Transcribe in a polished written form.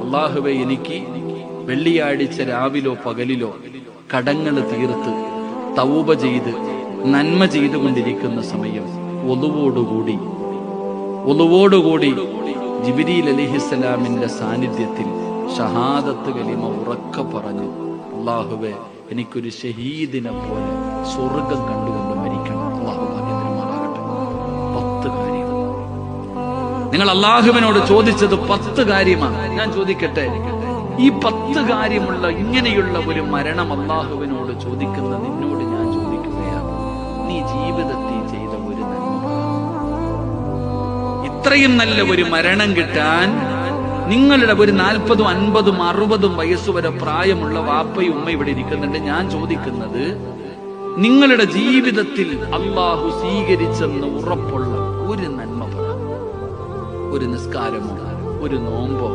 അല്ലാഹുവേ, എനിക്ക് വെള്ളിയാഴ്ച രാവിലോ പകലിലോ കടങ്ങൾ തീർത്ത് തൗബ ചെയ്ത് നന്മ ചെയ്തുകൊണ്ടിരിക്കുന്ന സമയം ഒളുവോടുകൂടി ജിബ്രീൽ അലൈഹിസ്സലാമിന്റെ സാന്നിധ്യത്തിൽ ഷഹാദത്ത് കലിമ ഉറക്കെ പറഞ്ഞു, അല്ലാഹുവേ, എനിക്കൊരു ഷഹീദിനെ പോലെ സ്വർഗം കണ്ടുകൊണ്ട് മരിക്കണം. അല്ലാഹു ഭാഗ്യവാന്മാരാകട്ടെ. 10 കാര്യങ്ങൾ നിങ്ങൾ അല്ലാഹുവിനോട് ചോദിച്ചത് 10 കാര്യമാണ്. ഞാൻ ചോദിക്കട്ടെ, ഈ 10 കാര്യമുള്ള ഇങ്ങനെയുള്ള ഒരു മരണം അല്ലാഹുവിനോട് ചോദിക്കുന്ന നിന്നോട് ഞാൻ ചോദിക്കുകയാണ്, നീ ജീവിതത്തിൽ ചെയ്ത ഒരു നന്മ, ഇത്രയും നല്ല ഒരു മരണം കിട്ടാൻ നിങ്ങളുടെ ഒരു 40, 50, 60 വയസ്സുവരെ പ്രായമുള്ള വാപ്പയും ഉമ്മ ഇവിടെ ഇരിക്കുന്നുണ്ട്. ഞാൻ ചോദിക്കുന്നത്, നിങ്ങളുടെ ജീവിതത്തിൽ അല്ലാഹു സ്വീകരിച്ചെന്ന് ഉറപ്പുള്ള ഒരു നന്മ പറ. ഒരു നിസ്കാരമോ, ഒരു നോമ്പോ,